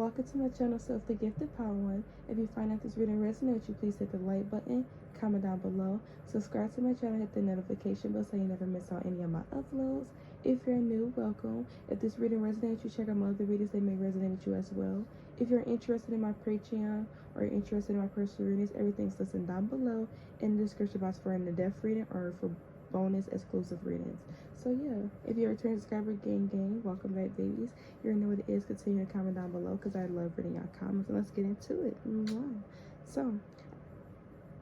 Welcome to my channel, Soulfully Gifted Power One. If you find out this reading resonates with you, please hit the like button, comment down below, subscribe to my channel, hit the notification bell so you never miss out any of my uploads. If you're new, welcome. If this reading resonates with you, check out my other readings, they may resonate with you as well. If you're interested in my Patreon or interested in my personal readings, everything's listed down below in the description box for an in-depth reading or for bonus exclusive readings. So yeah, if you're a return subscriber, gang, welcome back, babies. You already know what it is. Continue to comment down below because I love reading your comments. And let's get into it. So,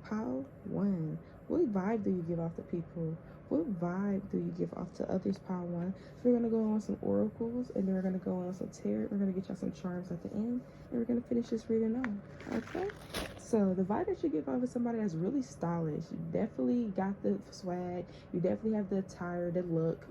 pile one. What vibe do you give off to people? What vibe do you give off to others, pile one? So we're gonna go on some oracles, and then we're gonna go on some tarot. We're gonna get y'all some charms at the end, and we're gonna finish this reading off. Okay. So the vibe that you give off is somebody that's really stylish. You definitely got the swag. You definitely have the attire, the look,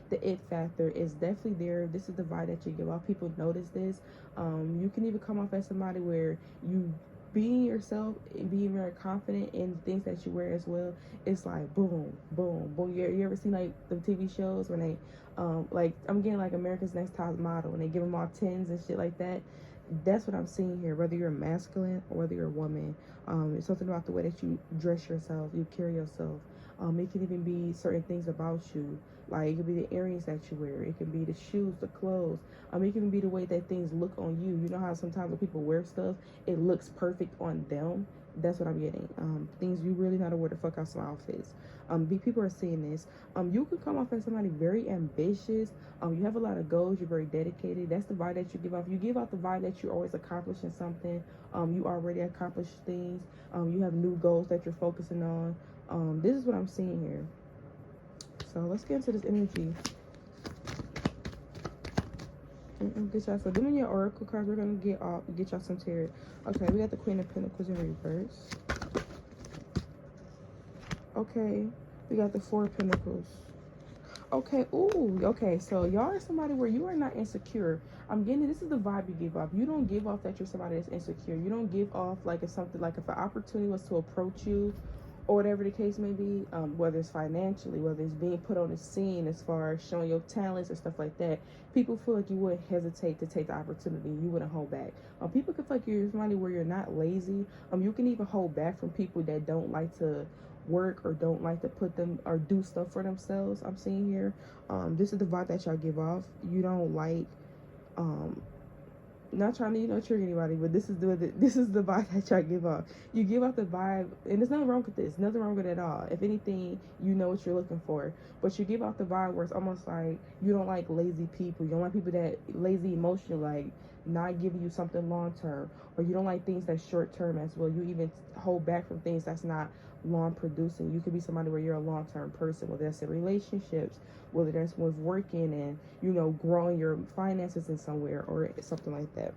the it factor is definitely there. This is the vibe that you give off. People notice this. You can even come off as somebody where you being yourself and being very confident in things that you wear as well. It's like boom, boom, boom. You ever seen like the TV shows when they like, I'm getting like America's Next Top Model and they give them all 10s and shit like that? That's what I'm seeing here, whether you're masculine or whether you're a woman. It's something about the way that you dress yourself, you carry yourself. It can even be certain things about you. Like, it could be the earrings that you wear. It can be the shoes, the clothes. It can even be the way that things look on you. You know how sometimes when people wear stuff, it looks perfect on them? That's what I'm getting. Things you really know how to wear the fuck out some outfits. People are seeing this. You can come off as somebody very ambitious. You have a lot of goals. You're very dedicated. That's the vibe that you give off. You give out the vibe that you're always accomplishing something. You already accomplished things. You have new goals that you're focusing on. This is what I'm seeing here. So let's get into this energy. Get y'all. So give me your oracle cards. We're gonna get y'all some tarot. Okay, we got the Queen of Pentacles in reverse. Okay, we got the Four of Pentacles. Okay, ooh, okay, so y'all are somebody where you are not insecure. I'm getting it. This is the vibe you give off. You don't give off that you're somebody that's insecure. You don't give off like it's something like if an opportunity was to approach you or whatever the case may be, whether it's financially, whether it's being put on the scene as far as showing your talents and stuff like that, people feel like you wouldn't hesitate to take the opportunity. You wouldn't hold back. People can feel like you're somebody where you're not lazy. You can even hold back from people that don't like to work or don't like to put them or do stuff for themselves. I'm seeing here. This is the vibe that y'all give off. You don't like, not trying to trigger anybody, but this is the vibe that y'all give off. You give off the vibe, and there's nothing wrong with this. Nothing wrong with it at all. If anything, you know what you're looking for. But you give off the vibe where it's almost like you don't like lazy people. You don't like people that lazy emotional, like not giving you something long term, or you don't like things that's short term as well. You even hold back from things that's not long producing. You could be somebody where you're a long-term person, whether that's in relationships, whether that's with working and growing your finances in somewhere or something like that.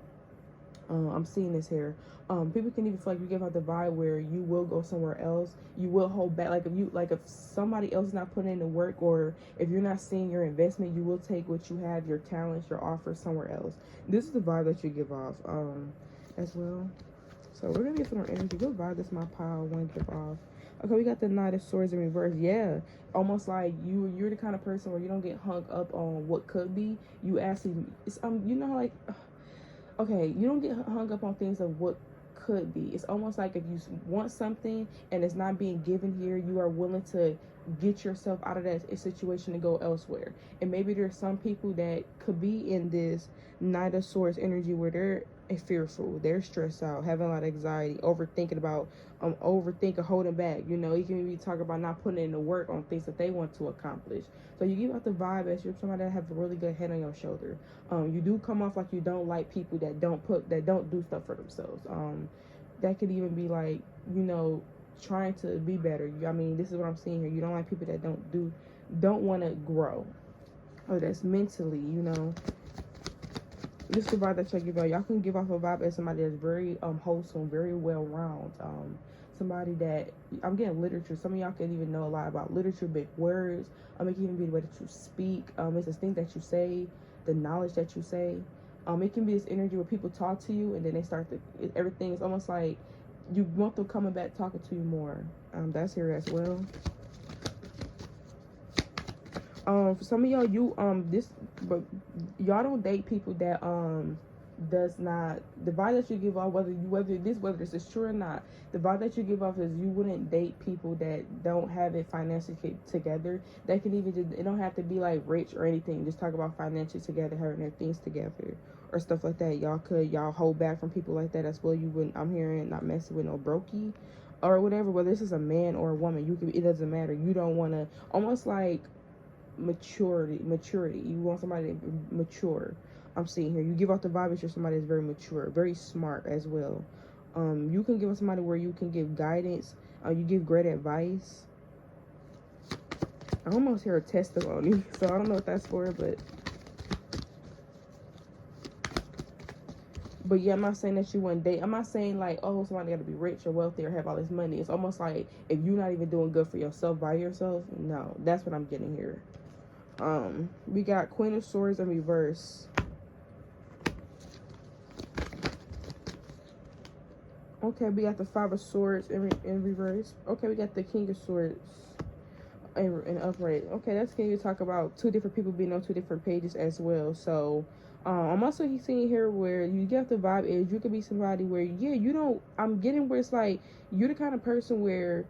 I'm seeing this here. People can even feel like you give out the vibe where you will go somewhere else. You will hold back. If somebody else is not putting in the work, or if you're not seeing your investment, you will take what you have, your talents, your offers somewhere else. This is the vibe that you give off as well. So we're gonna get some more energy. What vibe does my pile one give off? Okay, we got the Knight of Swords in reverse. Yeah, almost like you're the kind of person where you don't get hung up on what could be. You actually, it's, okay, you don't get hung up on things of what could be. It's almost like if you want something and it's not being given here, you are willing to get yourself out of that situation and go elsewhere. And maybe there's some people that could be in this Knight of Swords energy where they're fearful, they're stressed out, having a lot of anxiety, overthinking, holding back. You can be talking about not putting in the work on things that they want to accomplish. So you give out the vibe as you're somebody that have a really good head on your shoulder. You do come off like you don't like people that don't do stuff for themselves. That could even be like, trying to be better. This is what I'm seeing here. You don't like people that don't want to grow, or that's mentally, This is the vibe that y'all give out. Y'all can give off a vibe as somebody that's very wholesome, very well-rounded. Somebody that, I'm getting literature. Some of y'all can even know a lot about literature, big words. It can even be the way that you speak. It's the things that you say, the knowledge that you say. It can be this energy where people talk to you and then they start to, everything is almost like you want them coming back talking to you more. That's here as well. For some of y'all, but y'all don't date people that does not, the vibe that you give off, whether this is true or not, the vibe that you give off is you wouldn't date people that don't have it financially together. They can even just, it don't have to be like rich or anything, just talk about financially together, having their things together or stuff like that. Y'all hold back from people like that as well. You wouldn't, I'm hearing, not messing with no brokey or whatever, whether this is a man or a woman, you can, it doesn't matter. You don't want to, almost like maturity, you want somebody to mature. I'm seeing here, you give off the vibe that you're somebody that's very mature, very smart as well. You can give us somebody where you can give guidance, you give great advice. I almost hear a testimony, so I don't know what that's for, but yeah, I'm not saying that you wouldn't date. I'm not saying like, oh, somebody got to be rich or wealthy or have all this money. It's almost like if you're not even doing good for yourself by yourself, no, that's what I'm getting here. We got Queen of Swords in reverse. Okay, we got the Five of Swords in reverse. Okay, we got the King of Swords in upright. Okay, that's going to talk about two different people being on two different pages as well. So I'm also seeing here where you get the vibe is you could be somebody where, yeah, you don't, I'm getting where it's like you're the kind of person where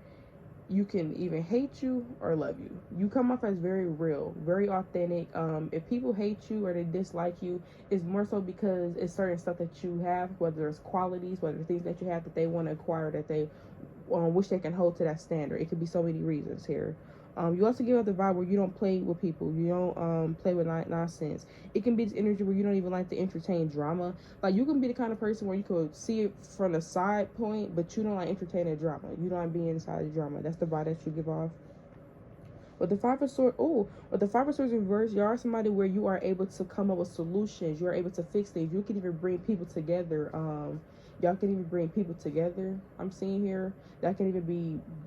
you can even hate you or love you. You come off as very real, very authentic. If people hate you or they dislike you, it's more so because it's certain stuff that you have, whether it's qualities, whether it's things that you have that they want to acquire, that they wish they can hold to that standard. It could be so many reasons here. You also give out the vibe where you don't play with people. You don't play with nonsense. It can be this energy where you don't even like to entertain drama. Like, you can be the kind of person where you could see it from the side point, but you don't like entertaining drama. You don't like being inside the drama. That's the vibe that you give off. With the Five of Swords, with the Five of Swords in reverse, you are somebody where you are able to come up with solutions. You are able to fix things. You can even bring people together. Y'all can even bring people together. I'm seeing here that can even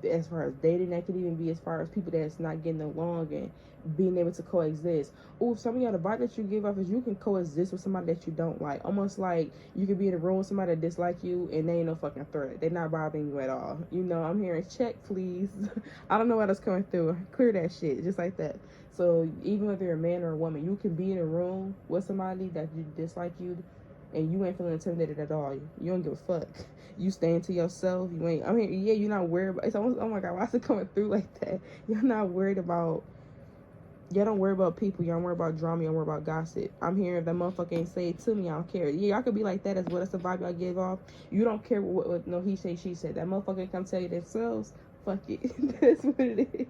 be as far as dating. That can even be as far as people that's not getting along and being able to coexist. Some of y'all, the vibe that you give off is you can coexist with somebody that you don't like. Almost like you could be in a room with somebody that dislike you and they ain't no fucking threat. They're not bothering you at all. You know, I'm hearing check, please. I don't know why that's coming through. Clear that shit, just like that. So even whether you're a man or a woman, you can be in a room with somebody that you dislike you and you ain't feeling intimidated at all. You don't give a fuck. You staying to yourself. You ain't, I mean, yeah, you're not worried about, it's almost, oh my God, why is it coming through like that? You're not worried about, y'all don't worry about people. Y'all don't worry about drama. Y'all don't worry about gossip. I'm hearing if that motherfucker ain't say it to me, I don't care. Yeah, y'all could be like that as well. That's the vibe y'all give off. You don't care what no he say, she said. That motherfucker come tell you themselves, fuck it. That's what it is.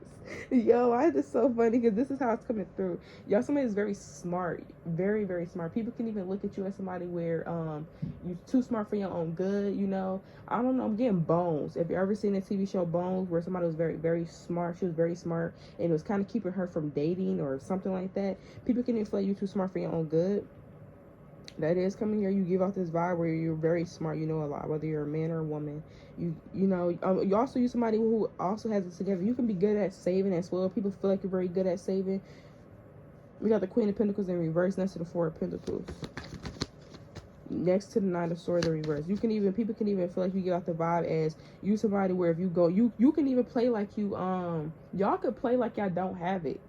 Yo, I just so funny because this is how it's coming through. Y'all, somebody is very smart, very, very smart. People can even look at you as somebody where you're too smart for your own good. You know, I don't know. I'm getting Bones. If you ever seen the TV show Bones, where somebody was very, very smart, she was very smart, and it was kind of keeping her from dating or something like that. People can even feel like you're too smart for your own good. That is coming here. You give off this vibe where you're very smart. You know a lot, whether you're a man or a woman. You know. You also use somebody who also has it together. You can be good at saving as well. People feel like you're very good at saving. We got the Queen of Pentacles in reverse next to the Four of Pentacles. Next to the Nine of Swords in reverse. You can even, people can even feel like you get off the vibe as you somebody where if you go, you can even play like you y'all could play like y'all don't have it.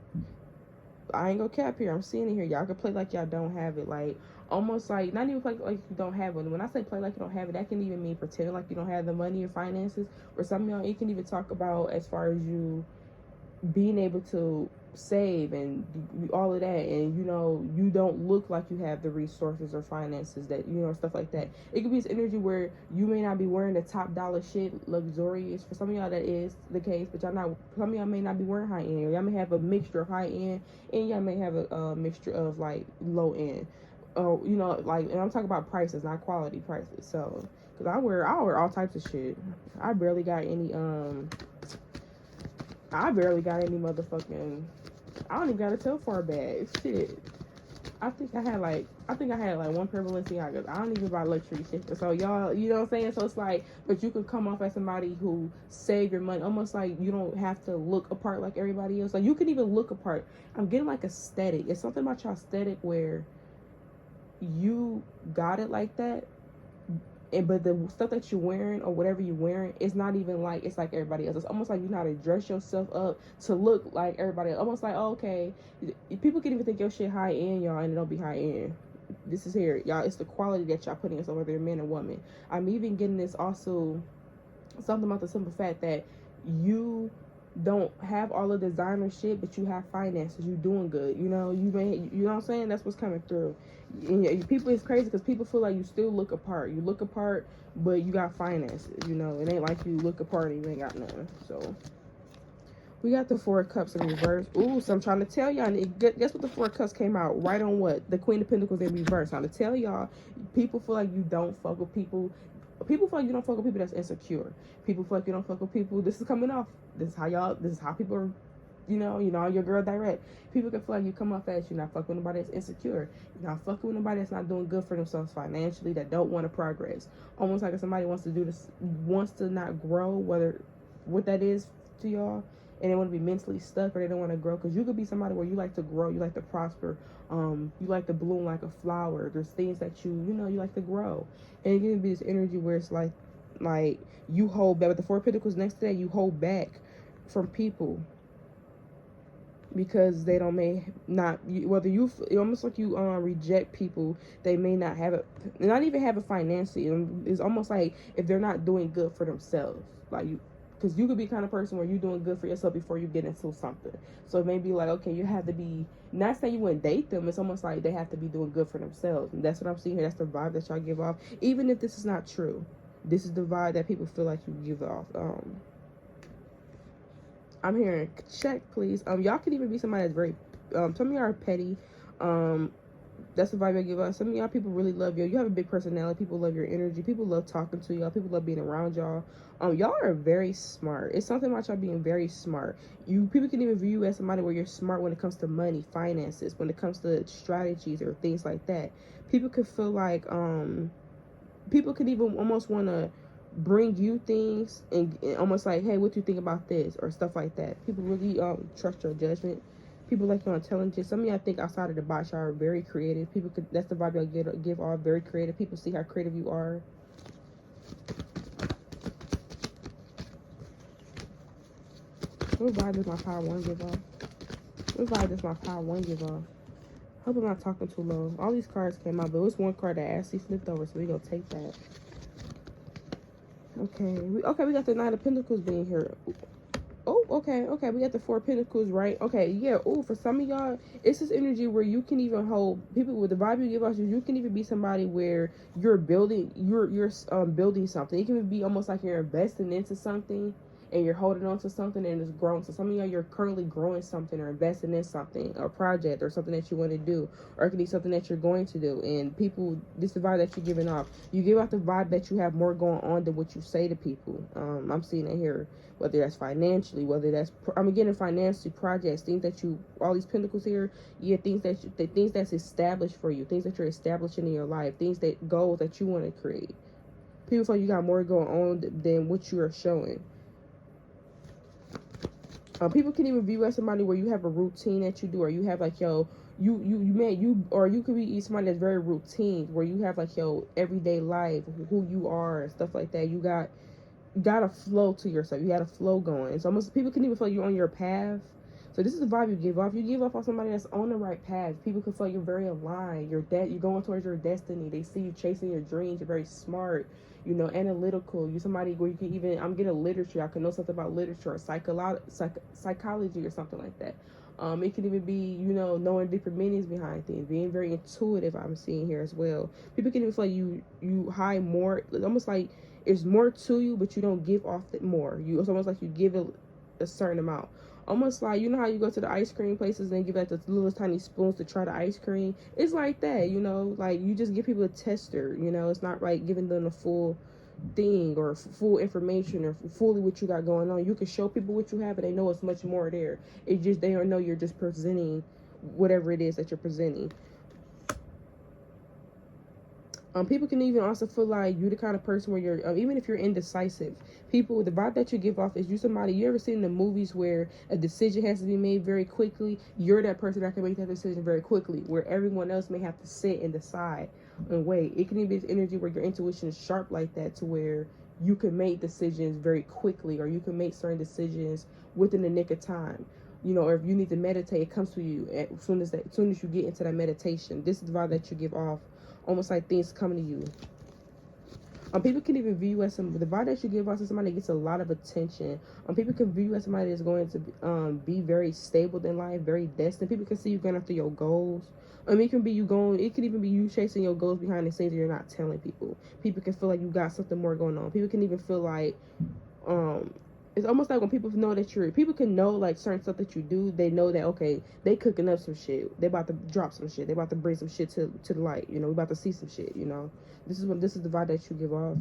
I ain't gonna cap here. I'm seeing it here. Y'all can play like y'all don't have it. Like, almost like, not even play like you don't have it. When I say play like you don't have it, that can even mean pretending like you don't have the money or finances. Or some of y'all, it can even talk about as far as you being able to save and all of that, and you know, you don't look like you have the resources or finances that, you know, stuff like that. It could be this energy where you may not be wearing the top dollar shit, luxurious. For some of y'all that is the case, but y'all not, some of y'all may not be wearing high end. Y'all may have a mixture of high end and y'all may have a mixture of like low end. You know, like, and I'm talking about prices, not quality prices. So, cause I wear all types of shit. I barely got any motherfucking, I don't even got a Telfar bag. Shit. I think I had like one pair of Balenciagas. I don't even buy luxury shit. So y'all, you know what I'm saying? So it's like, but you can come off as somebody who save your money. Almost like you don't have to look apart like everybody else. Like, you can even look apart. I'm getting like aesthetic. It's something about your aesthetic where you got it like that. But the stuff that you're wearing or whatever you're wearing, it's not even like it's like everybody else. It's almost like you know how to dress yourself up to look like everybody else. Almost like, oh, okay, people can even think your shit high end, y'all, and it don't be high end. this is here, y'all. It's the quality that y'all putting in, so whether you're man or woman. I'm even getting this also something about the simple fact that you don't have all the designer shit, but you have finances. You doing good. You know, you know what I'm saying? That's what's coming through. And people, it's crazy because people feel like you still look apart. You look apart, but you got finances. You know, it ain't like you look apart and you ain't got none. So we got the Four of Cups in reverse. Ooh, so I'm trying to tell y'all. Guess what the Four of Cups came out? Right on what? The Queen of Pentacles in reverse. I'm trying to tell y'all, people feel like you don't fuck with people. People feel like you don't fuck with people that's insecure. People feel like you don't fuck with people. This is coming off. This is how people are, you know, your girl direct. People can feel like you come off as you're not fucking with nobody that's insecure. You're not fucking with nobody that's not doing good for themselves financially, that don't want to progress. Almost like if somebody wants to do this, wants to not grow, what that is to y'all, and they want to be mentally stuck, or they don't want to grow. Because you could be somebody where you like to grow, you like to prosper, you like to bloom like a flower. There's things that you like to grow. And it can be this energy where it's like you hold back. With the Four of Pentacles next to that, you hold back from people because they don't almost like you reject people. They may not have it, not even have it financially. It's almost like if they're not doing good for themselves, like you. Because you could be the kind of person where you're doing good for yourself before you get into something. So it may be like, okay, you have to be, not saying you wouldn't date them, it's almost like they have to be doing good for themselves. And that's what I'm seeing here. That's the vibe that y'all give off. Even if this is not true, this is the vibe that people feel like you give off. I'm hearing check, please. Y'all could even be somebody that's very, some of y'all are petty. That's the vibe I give us. Some of y'all people really love you. You have a big personality. People love your energy. People love talking to y'all. People love being around y'all. Y'all are very smart. It's something about y'all being very smart. People can even view you as somebody where you're smart when it comes to money, finances, when it comes to strategies or things like that. People could feel like people could even almost want to bring you things and almost like, hey, what do you think about this, or stuff like that. People really trust your judgment. People like your intelligence. Some of y'all think outside of the box. Y'all are very creative. People could, that's the vibe y'all give off, very creative. People see how creative you are. What vibe does my power one give off? What vibe does my power one give off? Hope I'm not talking too low. All these cards came out, but it was one card that actually flipped over, so we gonna take that. Okay, we got the Knight of Pentacles being here. Oh, okay, we got the Four of Pentacles, right? Okay, yeah. Oh, for some of y'all, it's this energy where you can even hold people with the vibe you give us. You can even be somebody where you're building, you're building something. It can be almost like you're investing into something and you're holding on to something and it's growing. So some of y'all, you're currently growing something or investing in something, a project or something that you want to do, or it could be something that you're going to do. And people, this is the vibe that you're giving off. You give off the vibe that you have more going on than what you say to people. I'm seeing it here. Whether that's financially, whether that's, I'm getting financially, projects, things that you, all these pentacles here, yeah, things that's established for you, things that you're establishing in your life, goals that you want to create. People feel like you got more going on than what you are showing. People can even view as somebody where you have a routine that you do, or you have like, yo, or you could be somebody that's very routine, where you have like your everyday life, who you are and stuff like that. You got a flow to yourself. You got a flow going. So almost people can even feel like you're on your path. So this is the vibe you give off. You give off on somebody that's on the right path. People can feel like you're very aligned. You're going towards your destiny. They see you chasing your dreams. You're very smart, analytical. You're somebody where you can even, I'm getting literature. I can know something about literature or psychology or something like that. It can even be, knowing different meanings behind things, being very intuitive. I'm seeing here as well. People can even feel like you hide more, almost like it's more to you, but you don't give off more. It's almost like you give it a certain amount. Almost like, how you go to the ice cream places and they give like the little tiny spoons to try the ice cream. It's like that, like you just give people a tester, it's not like giving them the full thing or full information or fully what you got going on. You can show people what you have, but they know it's much more there. It's just, they don't know you're just presenting whatever it is that you're presenting. People can even also feel like you're the kind of person where you're, even if you're indecisive, the vibe that you give off is you somebody, you ever seen in the movies where a decision has to be made very quickly? You're that person that can make that decision very quickly, where everyone else may have to sit and decide and wait. It can even be this energy where your intuition is sharp like that, to where you can make decisions very quickly, or you can make certain decisions within the nick of time. you know, or if you need to meditate, it comes to you as soon as you get into that meditation. This is the vibe that you give off, almost like things coming to you. People can even view you as the vibe that you give off to somebody that gets a lot of attention. People can view you as somebody that's going to be very stable in life, very destined. People can see you going after your goals. It can be you going. It could even be you chasing your goals behind the scenes. And you're not telling people. People can feel like you got something more going on. People can even feel like it's almost like when people know that people can know like certain stuff that you do. They know that, okay, they cooking up some shit. They about to drop some shit. They about to bring some shit to the light. You know, we about to see some shit. You know, this is the vibe that you give off.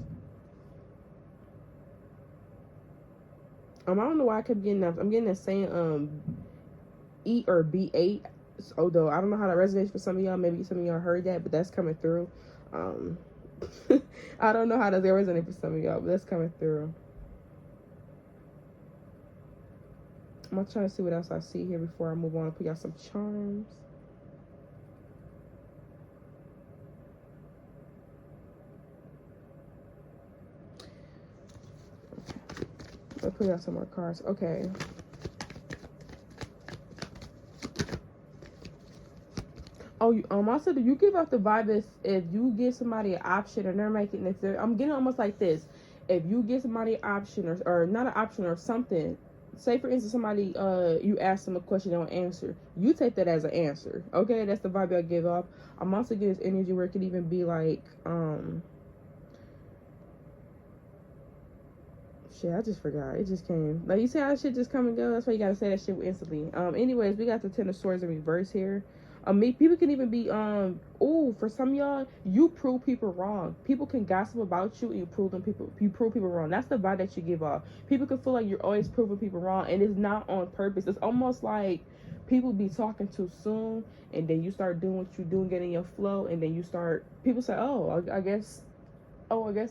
I don't know why I kept getting that. I'm getting that saying E or B8. Although I don't know how that resonates for some of y'all. Maybe some of y'all heard that, but that's coming through. I don't know how that resonate for some of y'all, but that's coming through. I'm trying to see what else I see here before I move on and put y'all some charms. Okay. I'll put y'all some more cards. Okay. Oh, also, do you give off the vibe if you give somebody an option or they're making this? I'm getting almost like this. If you give somebody an option or not an option or something. Say, for instance, somebody, you ask them a question, they don't answer. You take that as an answer. Okay, that's the vibe I give off. I'm also getting this energy where it could even be like, shit, I just forgot. It just came. Like, you see how shit just come and go? That's why you gotta say that shit instantly. Anyways, we got the Ten of Swords in reverse here. People can even be, for some of y'all, you prove people wrong. People can gossip about you and you prove people wrong. That's the vibe that you give off. People can feel like you're always proving people wrong, and it's not on purpose. It's almost like people be talking too soon, and then you start doing what you do and getting your flow, and then people say, oh, I guess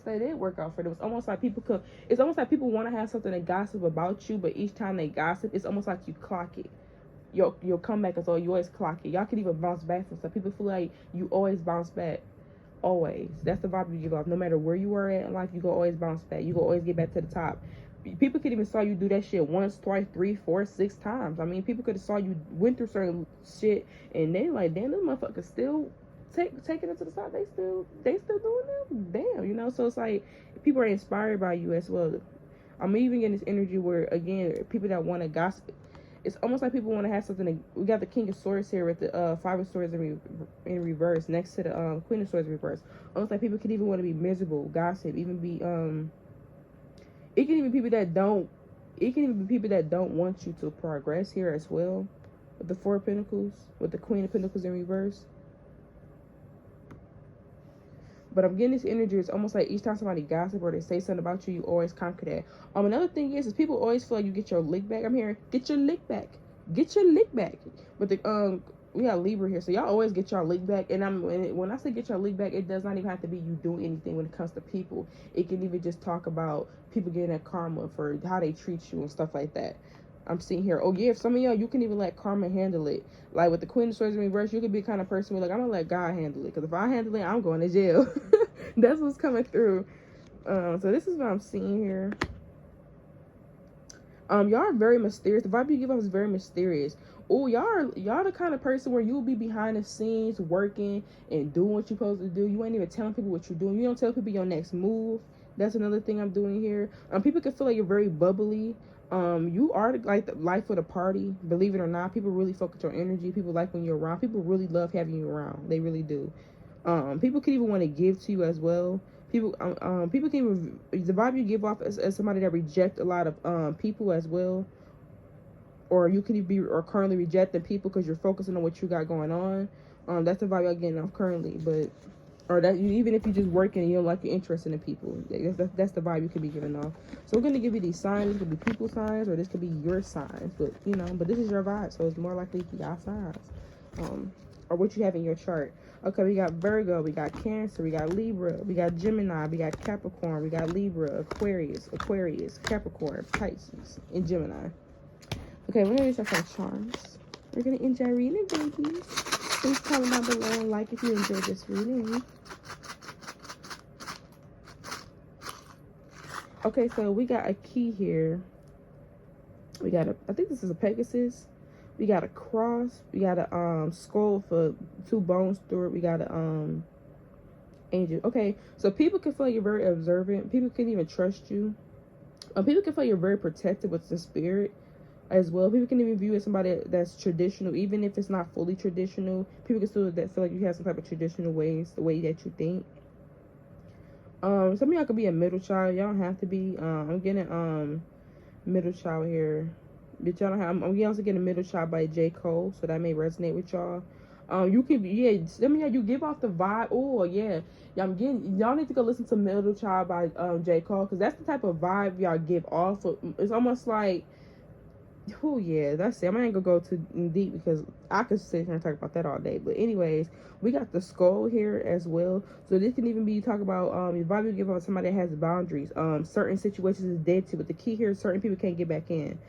they did work out for them. It's almost like people want to have something to gossip about you, but each time they gossip, it's almost like you clock it. Your comeback is you always clock it. Y'all can even bounce back from stuff. People feel like you always bounce back. Always. That's the vibe you give off. No matter where you are at in life, you go always bounce back. You go always get back to the top. People could even saw you do that shit once, twice, 3, 4, 6 times. I mean, people could have saw you went through certain shit and they like, damn, this motherfucker still taking it to the side. They still doing that. Damn, you know. So it's like people are inspired by you as well. I'm even getting this energy where, again, people that want to gossip. It's almost like people want to have something. We got the King of Swords here with the Five of Swords in reverse next to the Queen of Swords in reverse. Almost like people could even want to be miserable, gossip, even be It can even be people that don't. It can even be people that don't want you to progress here as well. With the Four of Pentacles, with the Queen of Pentacles in reverse. But I'm getting this energy. It's almost like each time somebody gossip or they say something about you, you always conquer that. Another thing is people always feel like you get your lick back. I'm hearing, get your lick back. Get your lick back. But the we got Libra here, so y'all always get your lick back. And when I say get your lick back, it does not even have to be you doing anything when it comes to people. It can even just talk about people getting that karma for how they treat you and stuff like that. I'm seeing here. Oh yeah, if some of y'all, you can even let karma handle it. Like with the Queen of Swords in reverse, you could be the kind of person where like, I'm gonna let God handle it. Because if I handle it, I'm going to jail. That's what's coming through. So this is what I'm seeing here. Y'all are very mysterious. The vibe you give off is very mysterious. Oh, y'all the kind of person where you'll be behind the scenes working and doing what you're supposed to do. You ain't even telling people what you're doing. You don't tell people your next move. That's another thing I'm doing here. People can feel like you're very bubbly. You are like the life of the party, believe it or not. People really focus on energy. People like when you're around. People really love having you around. They really do. People can even want to give to you as well. People can even, the vibe you give off as somebody that reject a lot of people as well. Or you can be currently rejecting people because you're focusing on what you got going on. That's the vibe I'm getting off currently, but even if you're just working and you don't like you're interested in people, that's the vibe you could be giving off. So we're gonna give you these signs. This could be people signs or this could be your signs, but this is your vibe, so it's more likely to be our signs, or what you have in your chart. Okay, we got Virgo, we got Cancer, we got Libra, we got Gemini, we got Capricorn, we got Libra, Aquarius, Capricorn, Pisces, and Gemini. Okay, we're gonna do some charms. We're gonna enjoy reading, babies. Please comment down below and like if you enjoyed this reading. Okay, so we got a key here. We got I think this is a Pegasus. We got a cross. We got a skull for 2 bones through it. We got a angel. Okay, so people can feel like you're very observant. People can even trust you. People can feel you're very protective with the spirit as well. People can even view you as somebody that's traditional, even if it's not fully traditional. People can still feel like you have some type of traditional ways, the way that you think. Some of y'all could be a middle child. Y'all don't have to be. I'm getting middle child here. But y'all don't have. I'm also getting middle child by J. Cole, so that may resonate with y'all. You can be, yeah. I mean, you give off the vibe. Oh yeah, y'all need to go listen to Middle Child by J. Cole, because that's the type of vibe y'all give off. It's almost like, oh yeah, that's it. I ain't gonna go too deep because I could sit here and talk about that all day. But anyways, we got the skull here as well. So this can even be talk about the vibe you give off somebody that has boundaries. Certain situations is dead to, but the key here is certain people can't get back in.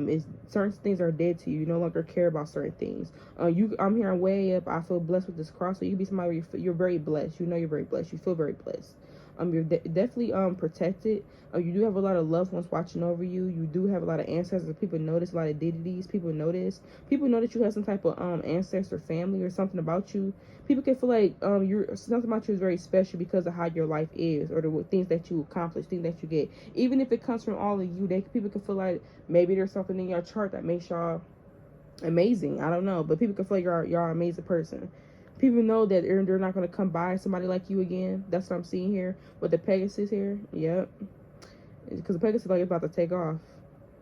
Is certain things are dead to you. You no longer care about certain things. I'm hearing way up. I feel blessed with this cross. So you can be somebody where you're very blessed. You know you're very blessed. You feel very blessed. You're definitely protected. You do have a lot of loved ones watching over you. You do have a lot of ancestors. People notice a lot of deities. People know that you have some type of ancestor family or something about you. People can feel like you're something about you is very special because of how your life is, or the things that you accomplish, things that you get. Even if it comes from all of you, people can feel like maybe there's something in your chart that makes y'all amazing. I don't know, but people can feel like you're an amazing person. People know that they're not going to come by somebody like you again. That's what I'm seeing here with the Pegasus here. Yep. Because the Pegasus like about to take off.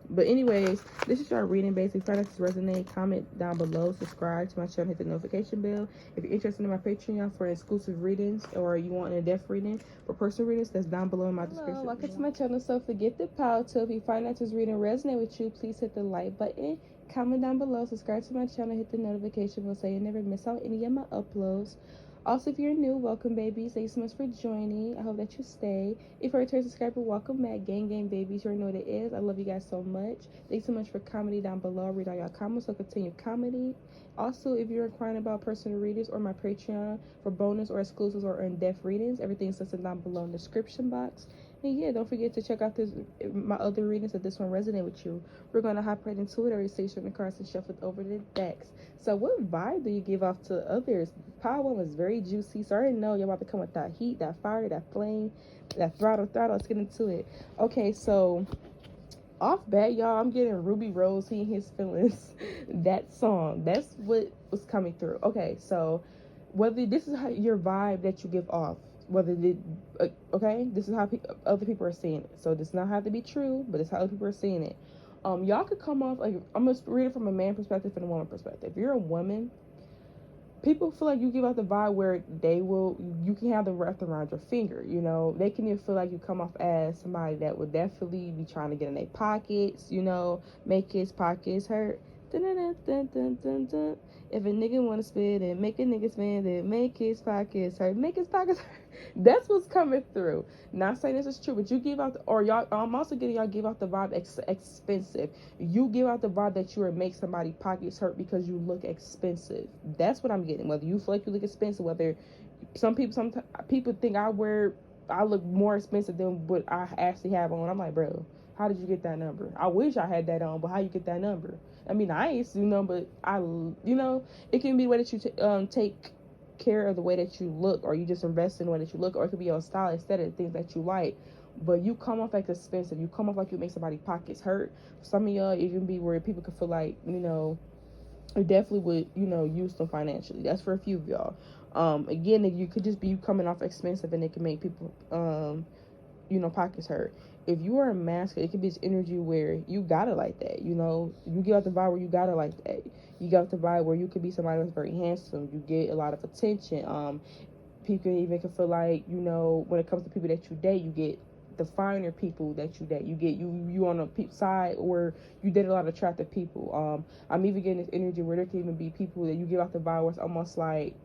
But anyways, this is your reading. Basically, if this resonate, comment down below, subscribe to my channel, hit the notification bell. If you're interested in my Patreon for exclusive readings, or you want an in-depth reading for personal readings, that's down below in my description. Welcome to my channel, Soulfully Gifted Power. So if you find that this reading resonate with you, please hit the like button, comment down below, subscribe to my channel, hit the notification bell so you never miss out any of my uploads. Also, if you're new, welcome, babies. Thank you so much for joining. I hope that you stay. If you're a return subscriber, welcome back. Gang, babies. You already know what it is. I love you guys so much. Thanks so much for commenting down below. I'll read all y'all comments, so continue commenting. Also, if you're inquiring about personal readings or my Patreon for bonus or exclusives or in-depth readings, everything's listed down below in the description box. And yeah, don't forget to check out my other readings if this one resonated with you. We're going to hop right into it. I already station the cards and shuffle it over the decks. So what vibe do you give off to others? Power one was very juicy. So I already know you're about to come with that heat, that fire, that flame, that throttle. Let's get into it. Okay, so off bat, y'all, I'm getting Ruby Rose, He and His Feelings. That song, that's what was coming through. Okay, so whether this is how your vibe that you give off, whether okay, this is how other people are seeing it. So this does not have to be true, but it's how other people are seeing it. Y'all could come off like, I'm gonna read it from a man perspective and a woman perspective. If you're a woman, people feel like you give out the vibe where you can have them wrapped around your finger. You know, they can even feel like you come off as somebody that would definitely be trying to get in their pockets, you know, make his pockets hurt. Dun, dun, dun, dun, dun, dun. If a nigga wanna spit and make a nigga spend it, make his pockets hurt, make his pockets hurt. That's what's coming through. Not saying this is true, but you give out I'm also getting y'all give out the vibe expensive. You give out the vibe that you would make somebody's pockets hurt because you look expensive. That's what I'm getting. Whether you feel like you look expensive, whether some people think I look more expensive than what I actually have on. I'm like, bro, how did you get that number? I wish I had that on, but how you get that number? I mean, nice, you know, but it can be the way that you take care of the way that you look, or you just invest in the way that you look, or it could be your style instead of the things that you like. But you come off like expensive. You come off like you make somebody's pockets hurt. Some of y'all, it can be where people could feel like, you know, you definitely would, you know, use them financially. That's for a few of y'all. Again, you could just be you coming off expensive, and it can make people, you know, pockets hurt. If you are a masculine, it could be this energy where you got it like that. You know, you get out the vibe where you got it like that. You got the vibe where you could be somebody that's very handsome. You get a lot of attention. People even can feel like, you know, when it comes to people that you date, you get the finer people that you date. You get you on a side, or you date a lot of attractive people. I'm even getting this energy where there can even be people that you give out the vibe where it's almost like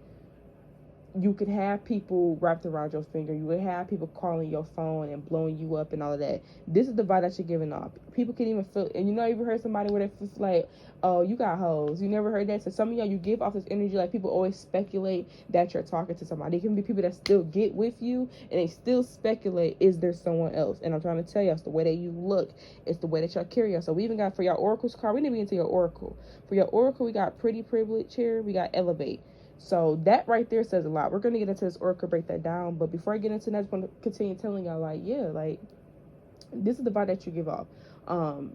you could have people wrapped around your finger. You would have people calling your phone and blowing you up and all of that. This is the vibe that you're giving off. People can even feel, and you know, you ever heard somebody where they feel like, oh, you got hoes. You never heard that? So some of y'all, you give off this energy like people always speculate that you're talking to somebody. It can be people that still get with you and they still speculate, is there someone else? And I'm trying to tell you, it's the way that you look. It's the way that y'all carry yourself. So we even got, for your oracles card, we didn't even get into your oracle. For your oracle, we got pretty privilege here. We got elevate. So that right there says a lot. We're going to get into this oracle, break that down. But before I get into that, I just want to continue telling y'all, like, yeah, like, this is the vibe that you give off.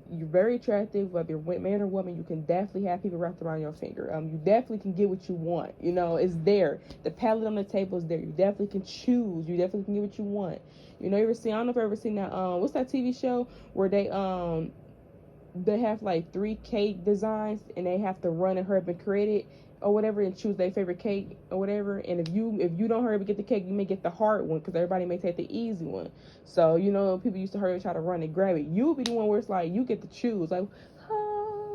You're very attractive, whether you're man or woman. You can definitely have people wrapped around your finger. You definitely can get what you want. You know, it's there. The palette on the table is there. You definitely can choose. You definitely can get what you want. You know, you ever seen, I don't know if you've ever seen that, what's that TV show where they have like 3 cake designs and they have to run and hurry up and create it or whatever and choose their favorite cake or whatever. And if you don't hurry up and get the cake, you may get the hard one because everybody may take the easy one. So, you know, people used to hurry and try to run and grab it. You'll be the one where it's like you get to choose, like,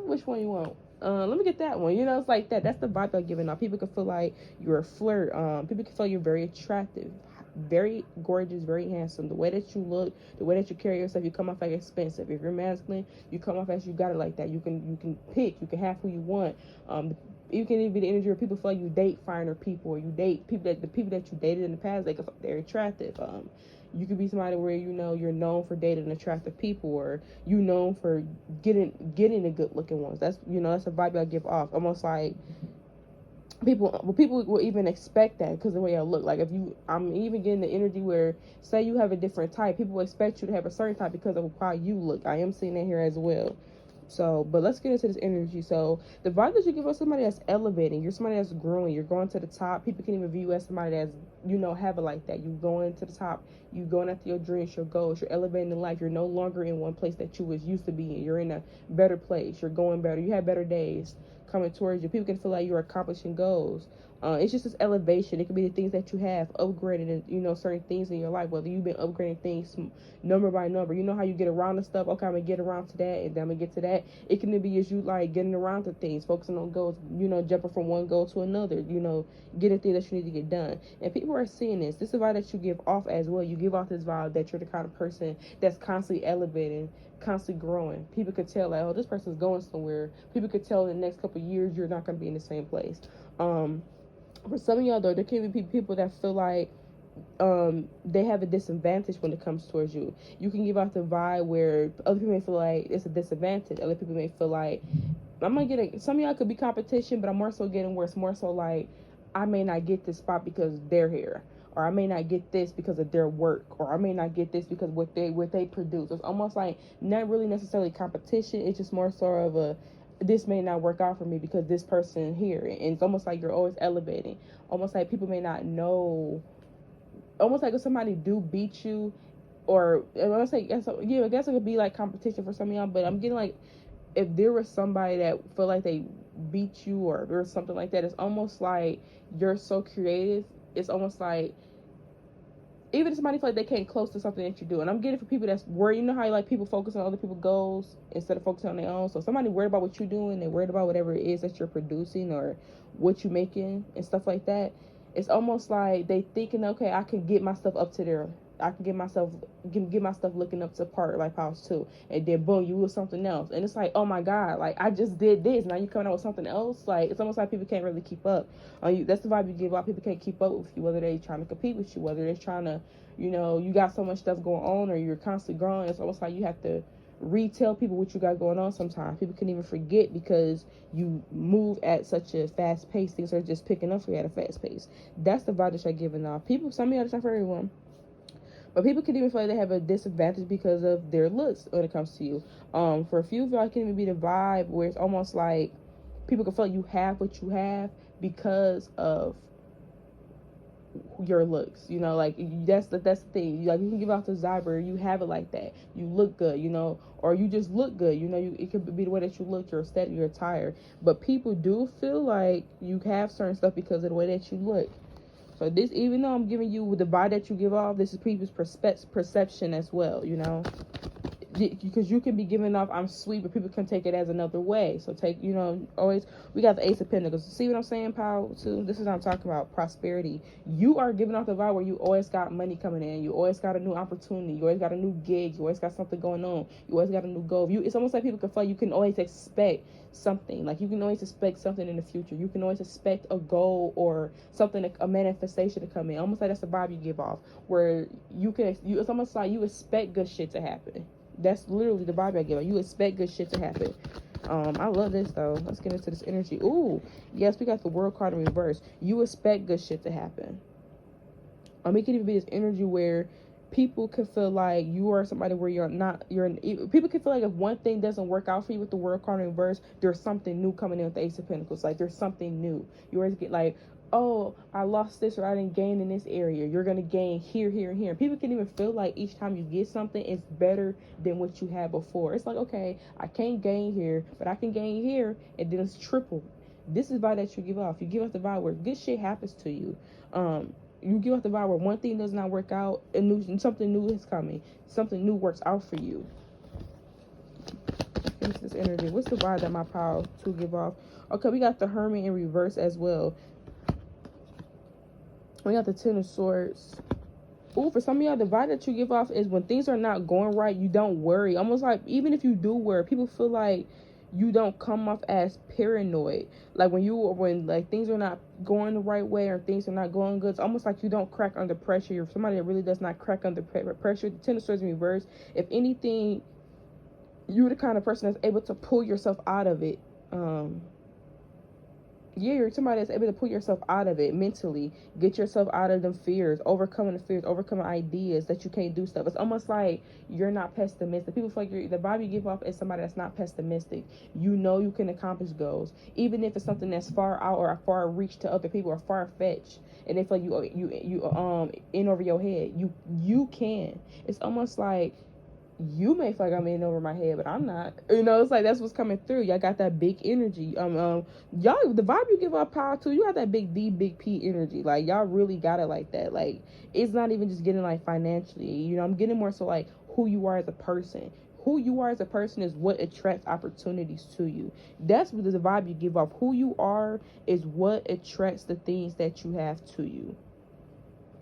which one you want. Let me get that one. You know, it's like that. That's the vibe they're giving off. People can feel like you're a flirt. People can feel you're very attractive, very gorgeous, very handsome. The way that you look, the way that you carry yourself, you come off like expensive. If you're masculine, you come off as you got it like that. You can pick. You can have who you want. You can even be the energy where people feel like you date finer people, or you date people that the people that you dated in the past, they're attractive. You could be somebody where, you know, you're known for dating attractive people, or you known for getting the good looking ones. That's, you know, that's a vibe I give off. Almost like people will even expect that because of the way I look. Like I'm even getting the energy where, say you have a different type, people will expect you to have a certain type because of how you look. I am seeing that here as well. So, but let's get into this energy. So, the vibe that you give us, somebody that's elevating, you're somebody that's growing, you're going to the top. People can even view you as somebody that's, you know, have it like that. You going to the top, you going after your dreams, your goals, you're elevating in life. You're no longer in one place that you was used to be in. You're in a better place. You're going better. You have better days coming towards you. People can feel like you're accomplishing goals. It's just this elevation. It could be the things that you have upgraded, and you know, certain things in your life, whether you've been upgrading things number by number. You know how you get around to stuff. Okay, I'm gonna get around to that, and then I'm gonna get to that. It can be as you like getting around to things, focusing on goals, you know, jumping from one goal to another, you know, getting things that you need to get done. And people are seeing this. This is a vibe that you give off as well. You give off this vibe that you're the kind of person that's constantly elevating, constantly growing. People could tell, like, oh, this person's going somewhere. People could tell in the next couple of years you're not going to be in the same place. For some of y'all, though, there can be people that feel like they have a disadvantage when it comes towards you. You can give out the vibe where other people may feel like it's a disadvantage. Other people may feel like, some of y'all could be competition, but I'm more so getting where it's more so like, I may not get this spot because they're here, or I may not get this because of their work, or I may not get this because what they produce. It's almost like not really necessarily competition. It's just more sort of a, this may not work out for me because this person here. And it's almost like you're always elevating. Almost like people may not know. Almost like if somebody do beat you, or I guess it could be like competition for some of y'all. But I'm getting like, if there was somebody that feel like they beat you, or there was something like that, it's almost like you're so creative. It's almost like, even if somebody feel like they can't close to something that you do. And I'm getting for people that's worried. You know how like people focus on other people's goals instead of focusing on their own. So somebody worried about what you're doing, they're worried about whatever it is that you're producing or what you're making and stuff like that. It's almost like they thinking, okay, I can get my stuff up to there. I can get my stuff looking up to par like House 2. And then boom, you with something else. And it's like, oh my God, like I just did this. Now you coming out with something else. Like it's almost like people can't really keep up. That's the vibe you give out. People can't keep up with you, whether they're trying to compete with you, whether they're trying to, you know, you got so much stuff going on, or you're constantly growing. It's almost like you have to retell people what you got going on sometimes. People can even forget because you move at such a fast pace. Things are just picking up for you at a fast pace. That's the vibe that you're giving off. People, some of y'all, it's not for everyone. But people can even feel like they have a disadvantage because of their looks when it comes to you. For a few of y'all, it can even be the vibe where it's almost like people can feel like you have what you have because of your looks. You know, like that's the thing. Like you can give out the vibe where you have it like that. You look good, you know, or you just look good. You know, it could be the way that you look, your aesthetic, your attire. But people do feel like you have certain stuff because of the way that you look. So this, even though I'm giving you the vibe that you give off, this is people's perception as well, you know. because you can be giving off I'm sweet, but people can take it as another way. So take, you know, always, we got the Ace of Pentacles. See what I'm saying, pal? Too. This is what I'm talking about, prosperity. You are giving off the vibe where you always got money coming in. You always got a new opportunity. You always got a new gig. You always got something going on. You always got a new goal. It's almost like people can feel you can always expect something. Like you can always expect something in the future. You can always expect a goal or something, a manifestation to come in. Almost like that's the vibe you give off, where it's almost like you expect good shit to happen. That's literally the vibe I give off. You expect good shit to happen. I love this though. Let's get into this energy. Ooh, yes, we got the World card in reverse. You expect good shit to happen. It can even be this energy where people can feel like you are somebody where people can feel like if one thing doesn't work out for you with the World card in reverse, there's something new coming in with the Ace of Pentacles. Like there's something new. You always get like, oh, I lost this or I didn't gain in this area. You're going to gain here, here, and here. People can even feel like each time you get something, it's better than what you had before. It's like, okay, I can't gain here, but I can gain here, and then it's triple. This is the vibe that you give off. You give off the vibe where good shit happens to you. You give off the vibe where one thing does not work out, and something new is coming. Something new works out for you. What's this energy? What's the vibe that my pile to give off? Okay, we got the Hermit in reverse as well. We got the Ten of Swords. Ooh, for some of y'all, the vibe that you give off is when things are not going right, you don't worry. Almost like even if you do worry, people feel like you don't come off as paranoid. Like when like things are not going the right way or things are not going good, it's almost like you don't crack under pressure. You're somebody that really does not crack under pressure. The Ten of Swords in reverse. If anything, you're the kind of person that's able to pull yourself out of it. Yeah, you're somebody that's able to pull yourself out of it mentally, get yourself out of them fears, overcoming the fears, overcoming ideas that you can't do stuff. It's almost like you're not pessimistic. People feel like the vibe you give off is somebody that's not pessimistic. You know you can accomplish goals, even if it's something that's far out or far reach to other people or far fetched, and they feel like you in over your head. You can. It's almost like you may feel like I'm in over my head, but I'm not. You know, it's like that's what's coming through. Y'all got that big energy. Y'all, the vibe you give off power to, you got that big D, big P energy. Like y'all really got it like that. Like it's not even just getting like financially. You know, I'm getting more so like who you are as a person. Who you are as a person is what attracts opportunities to you. That's what the vibe you give off. Who you are is what attracts the things that you have to you.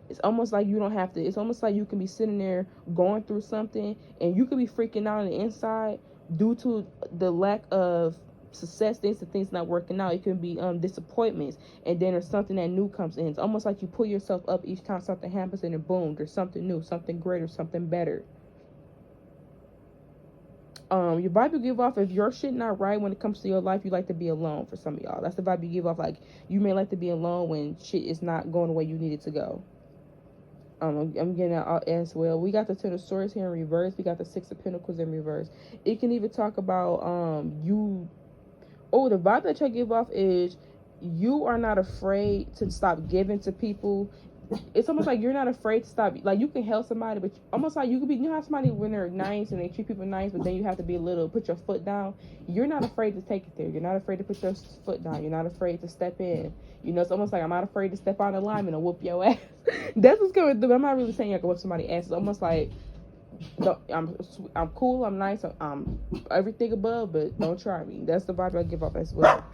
It's almost like you don't have to. It's almost like you can be sitting there going through something and you could be freaking out on the inside due to the lack of success, things not working out. It can be disappointments, and then there's something that new comes in. It's almost like you pull yourself up each time something happens, and then boom, there's something new, something greater, something better. Your vibe you give off, if your shit not right when it comes to your life, you like to be alone. For some of y'all, that's the vibe you give off. Like you may like to be alone when shit is not going the way you need it to go. I'm getting that as well. We got the Ten of Swords here in reverse. We got the Six of Pentacles in reverse. It can even talk about the vibe that you give off is you are not afraid to stop giving to people. It's almost like you're not afraid to stop. Like you can help somebody, but almost like you could be. You have somebody when they're nice and they treat people nice, but then you have to be put your foot down. You're not afraid to take it there. You're not afraid to put your foot down. You're not afraid to step in. You know, it's almost like I'm not afraid to step on the line and whoop your ass. That's what's coming through. I'm not really saying I can whip somebody's ass. It's almost like no, I'm cool. I'm nice. I'm everything above, but don't try me. That's the vibe I give off as well.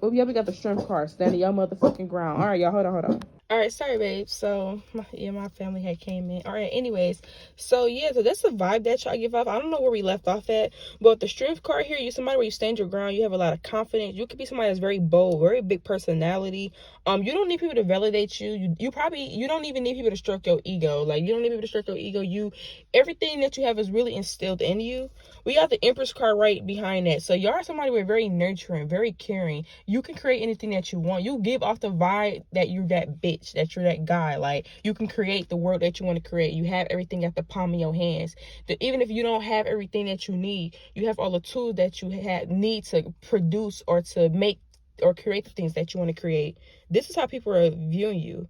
Oh yeah, we got the Strength card. Standing your motherfucking ground. All right, y'all. Hold on. All right, sorry, babe. So, my family had came in. All right, anyways. So that's the vibe that y'all give off. I don't know where we left off at, but the Strength card here, you're somebody where you stand your ground. You have a lot of confidence. You could be somebody that's very bold, very big personality. You don't need people to validate you. You don't even need people to stroke your ego. Like, you don't need people to stroke your ego. Everything that you have is really instilled in you. We got the Empress card right behind that. So y'all are somebody who are very nurturing, very caring. You can create anything that you want. You give off the vibe that you're that bitch, that you're that guy. Like, you can create the world that you want to create. You have everything at the palm of your hands. Even if you don't have everything that you need, you have all the tools that you need to produce or to make or create the things that you want to create. This is how people are viewing you.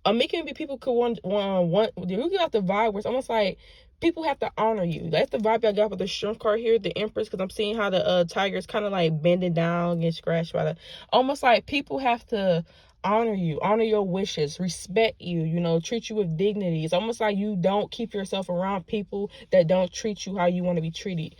It can be people could want you got the vibe where it's almost like people have to honor you. That's the vibe I got with the Strength card here, the Empress, because I'm seeing how the tiger is kind of like bending down, getting scratched by almost like people have to honor you, honor your wishes, respect you, you know, treat you with dignity. It's almost like you don't keep yourself around people that don't treat you how you want to be treated.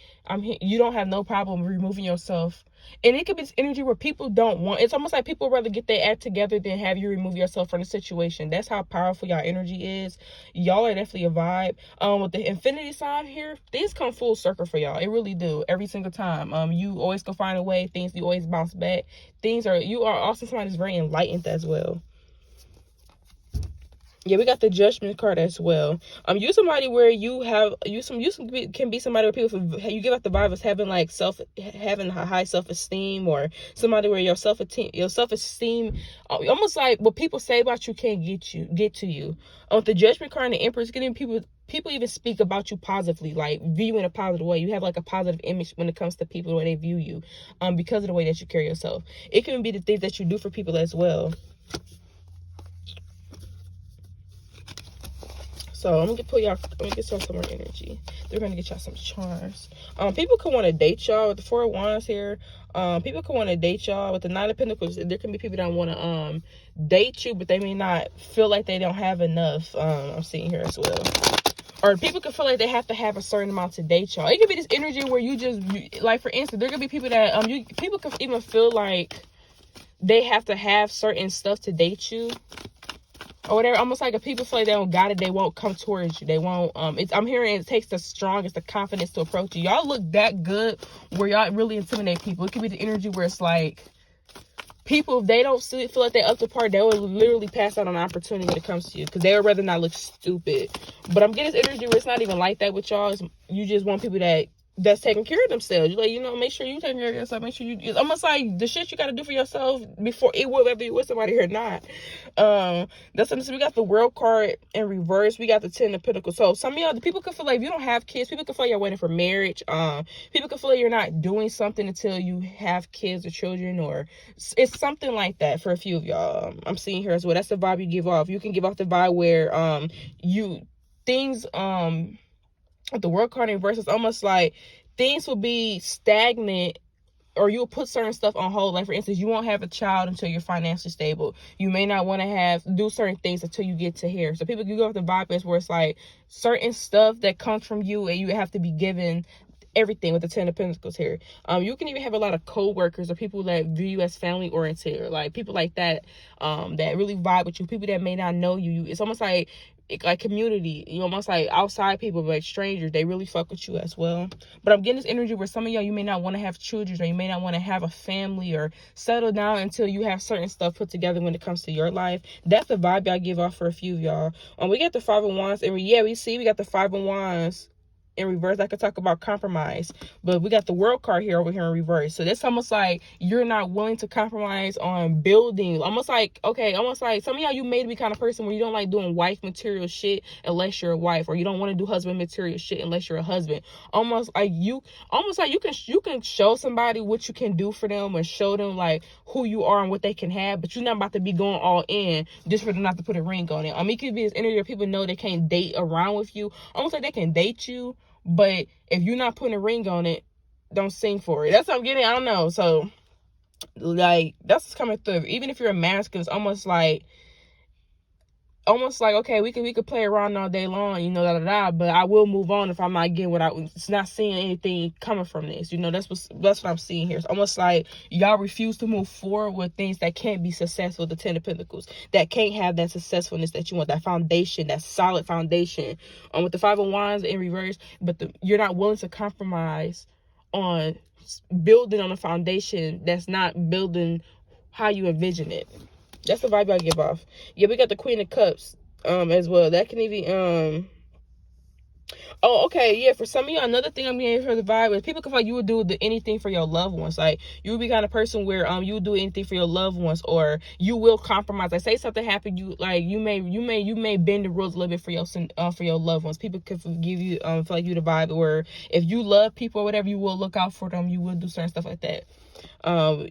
You don't have no problem removing yourself. And it could be this energy where people don't want, it's almost like people rather get their act together than have you remove yourself from the situation. That's how powerful y'all energy is. Y'all are definitely a vibe. With the infinity sign here, things come full circle for y'all. It really do. Every single time. You always can find a way. Things, you always bounce back. You are also somebody that's very enlightened as well. Yeah, we got the Judgment card as well. You somebody where you can be somebody where people, you give out the vibe as having like having a high self-esteem, or somebody where your self-esteem, almost like what people say about you can't get to you. With the Judgment card and the Empress, getting people even speak about you positively, like view you in a positive way. You have like a positive image when it comes to people, the way they view you, because of the way that you carry yourself. It can be the things that you do for people as well. So I'm gonna get y'all some more energy. They're gonna get y'all some charms. People can want to date y'all with the Four of Wands here. People can want to date y'all with the Nine of Pentacles. There can be people that want to date you, but they may not feel like they don't have enough. I'm seeing here as well. Or people can feel like they have to have a certain amount to date y'all. It could be this energy where like for instance, there could be people that people can even feel like they have to have certain stuff to date you, or whatever. Almost like if people feel like they don't got it, they won't come towards you. They won't, I'm hearing it takes the strongest, the confidence to approach you. Y'all look that good where y'all really intimidate people. It could be the energy where it's like, people, if they don't feel like they're up to par, they will literally pass out on an opportunity when it comes to you, because they would rather not look stupid. But I'm getting this energy where it's not even like that with y'all. You just want people that's taking care of themselves. You like, you know, make sure you taking care of yourself. Make sure it's almost like the shit you got to do for yourself before it will, whether you're with somebody or not. That's something. So we got the World card in reverse. We got the Ten of Pentacles. So some of y'all, the people can feel like if you don't have kids, people can feel like you're waiting for marriage. People can feel like you're not doing something until you have kids or children, or it's something like that for a few of y'all. I'm seeing here as well. That's the vibe you give off. You can give off the vibe where with the World card in reverse, it's almost like things will be stagnant, or you'll put certain stuff on hold. Like for instance, you won't have a child until you're financially stable. You may not want to do certain things until you get to here. So people, you go with the vibe is where it's like certain stuff that comes from you, and you have to be given everything with the Ten of Pentacles here. You can even have a lot of co-workers or people that view you as family oriented, or like people like that, that really vibe with you. People that may not know you. It's almost like community, you almost like outside people, like strangers, they really fuck with you as well. But I'm getting this energy where some of y'all, you may not want to have children, or you may not want to have a family or settle down until you have certain stuff put together when it comes to your life. That's the vibe I give off for a few of y'all. We got the Five of Wands, and we got the Five of Wands in reverse. I could talk about compromise, but we got the World card here over here in reverse. So that's almost like you're not willing to compromise on building. Almost like some of y'all, you may be kind of person where you don't like doing wife material shit unless you're a wife, or you don't want to do husband material shit unless you're a husband. Almost like you can show somebody what you can do for them, and show them like who you are and what they can have, but you're not about to be going all in just for them not to put a ring on it. It could be this energy where people know they can't date around with you. Almost like they can date you, but if you're not putting a ring on it, don't sing for it. That's what I'm getting. I don't know. So, like, that's what's coming through. Even if you're a masculine, it's almost like, okay, we could play around all day long, you know, but I will move on if I'm not getting it's not seeing anything coming from this. You know, that's what I'm seeing here. It's almost like y'all refuse to move forward with things that can't be successful. The Ten of Pentacles, that can't have that successfulness that you want, that foundation, that solid foundation. With the Five of Wands in reverse, but you're not willing to compromise on building on a foundation that's not building how you envision it. That's the vibe I give off. Yeah, we got the Queen of Cups as well. That can even oh, okay, yeah, for some of you, another thing I'm getting for the vibe is people can feel like you would do anything for your loved ones. Like, you would be kind of person where you would do anything for your loved ones, or you will compromise. Like, say something happened, you may bend the rules a little bit for your loved ones. People could give you feel like you the vibe, or if you love people or whatever, you will look out for them. You will do certain stuff like that.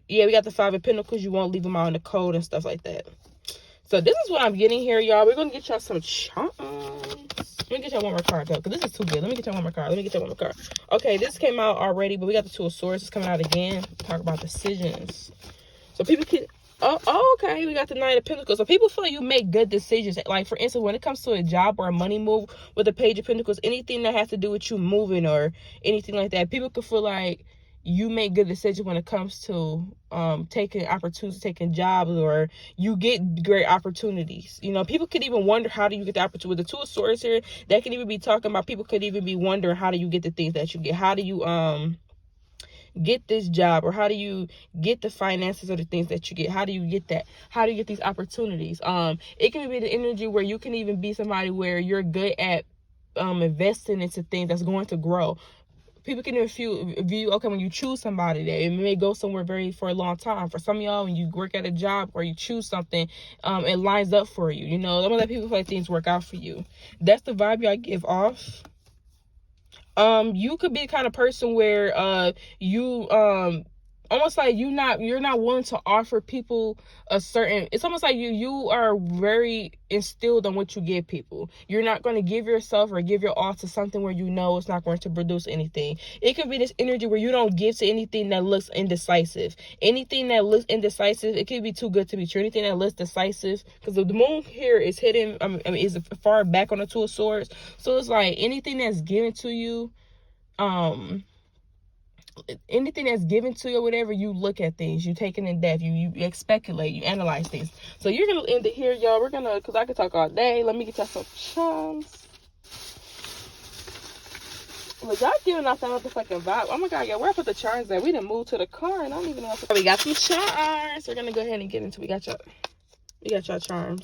Yeah, we got the Five of Pentacles. You won't leave them out in the cold and stuff like that. So this is what I'm getting here, y'all. We're gonna get y'all some charms. Let me get y'all one more card, though, because this is too good. Let me get y'all one more card. Okay, this came out already, but we got the Two of Swords. It's coming out again. Talk about decisions. So people can, Oh, okay. We got the Nine of Pentacles. So people feel like you make good decisions. Like, for instance, when it comes to a job or a money move with the Page of Pentacles, anything that has to do with you moving or anything like that, people could feel like you make good decisions when it comes to taking opportunities, taking jobs, or you get great opportunities. You know, people could even wonder, how do you get the opportunity? With the Two of Swords here, that could even be talking about, people could even be wondering, how do you get the things that you get? How do you get this job, or how do you get the finances or the things that you get? How do you get that? How do you get these opportunities? It can be the energy where you can even be somebody where you're good at investing into things that's going to grow. People can even view, okay, when you choose somebody, that it may go somewhere for a long time. For some of y'all, when you work at a job or you choose something, it lines up for you. You know, I'm gonna let people feel like things work out for you. That's the vibe y'all give off. You could be the kind of person where you almost like you're not willing to offer people a certain, it's almost like you are very instilled on what you give people. You're not going to give yourself or give your all to something where you know it's not going to produce anything. It could be this energy where you don't give to anything that looks indecisive. Anything that looks indecisive, it could be too good to be true. Anything that looks decisive, because the moon here is hidden, is far back on the Two of Swords. So it's like anything that's given to you, anything that's given to you or whatever, you look at things, you take it in depth, you speculate, you analyze things. So you're gonna end it here, y'all. We're gonna, because I could talk all day. Let me get y'all some charms. But y'all giving off that motherfucking vibe. Oh my god, y'all, where I put the charms at? We done moved to the car and I don't even know what we got some charms. We're gonna go ahead and get into, we got y'all charms.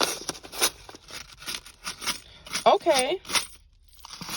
Okay.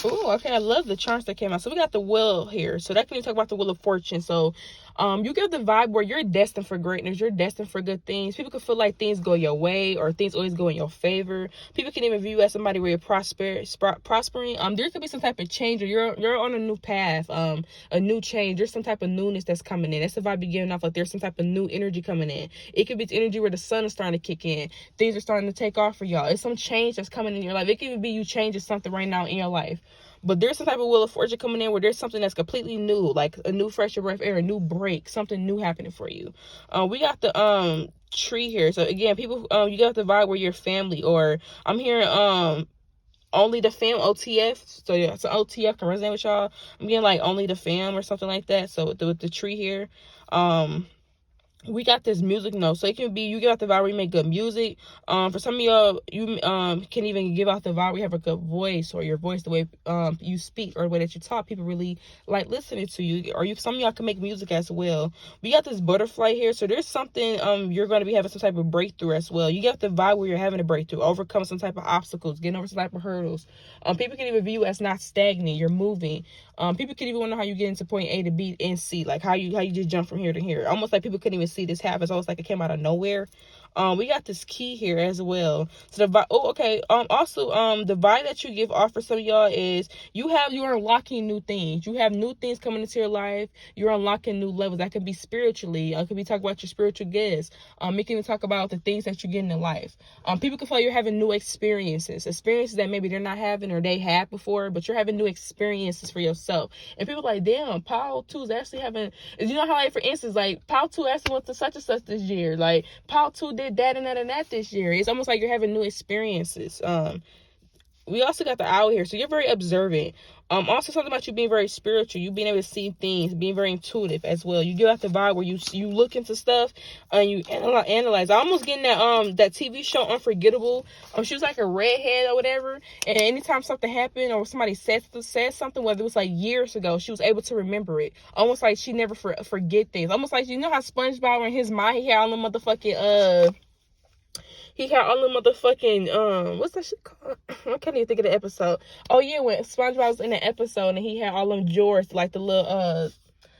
Oh, okay. I love the charms that came out. So we got the Wheel here. So that can talk about the Wheel of Fortune. So you get the vibe where you're destined for greatness. You're destined for good things. People can feel like things go your way, or things always go in your favor. People can even view you as somebody where you're prospering. There could be some type of change, or you're on a new path, a new change. There's some type of newness that's coming in. That's the vibe you're giving off. Like there's some type of new energy coming in. It could be the energy where the sun is starting to kick in. Things are starting to take off for y'all. It's some change that's coming in your life. It could even be you changing something right now in your life. But there's some type of Wheel of Fortune coming in where there's something that's completely new, like a new fresh breath air, a new break, something new happening for you. We got the tree here. So again, people, you got the vibe where you're family, or I'm hearing only the fam, OTF. So yeah, so OTF can resonate with y'all. I'm getting like only the fam or something like that. So with the tree here, we got this music note. So it can be, you give out the vibe where you make good music. For some of y'all, you can even give out the vibe where you have a good voice, or your voice, the way you speak, or the way that you talk, people really like listening to you. Or some of y'all can make music as well. We got this butterfly here. So there's something, you're going to be having some type of breakthrough as well. You get the vibe where you're having a breakthrough, overcome some type of obstacles, getting over some type of hurdles. People can even view you as not stagnant. You're moving. People can even wonder how you get into point A to B and C, like how you just jump from here to here. Almost like people couldn't even see this happen. It's almost like it came out of nowhere. We got this key here as well. So the vibe, also the vibe that you give off for some of y'all is you're unlocking new things. You have new things coming into your life. You're unlocking new levels. That could be spiritually. It could be talking about your spiritual gifts. It can even talk about the things that you're getting in life. People can feel like you're having new experiences that maybe they're not having or they had before, but you're having new experiences for yourself. And people are like, damn, Paul 2 is actually having, you know how, like, for instance, like Paul 2 actually went to such and such this year. Like Paul 2 did that and that and that this year. It's almost like you're having new experiences. We also got the Owl here, so you're very observant. Also something about you being very spiritual, you being able to see things, being very intuitive as well. You give out the vibe where you look into stuff and you analyze. I almost getting that TV show Unforgettable. She was like a redhead or whatever, and anytime something happened or somebody said something, whether it was like years ago, she was able to remember it. Almost like she never forget things. Almost like, you know how SpongeBob in his mind, he had all the motherfucking he had all the motherfucking, what's that shit called? I can't even think of the episode. Oh, yeah, when SpongeBob was in the episode and he had all them drawers, like the little,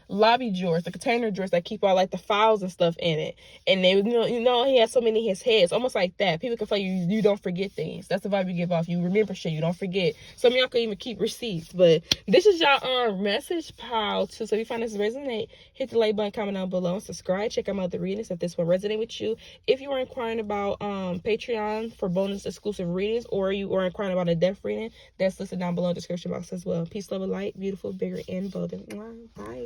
lobby drawers, the container drawers that keep all like the files and stuff in it. And they, you know, he has so many in his head. It's almost like that. People can feel you don't forget things. That's the vibe you give off. You remember shit. You don't forget. Some of y'all can even keep receipts. But this is y'all message pile too. So if you find this resonate, hit the like button, comment down below, and subscribe. Check out my other readings if this one resonate with you. If you are inquiring about Patreon for bonus exclusive readings, or you are inquiring about a depth reading, that's listed down below in the description box as well. Peace, love, and light. Beautiful, bigger, and bolder. Bye.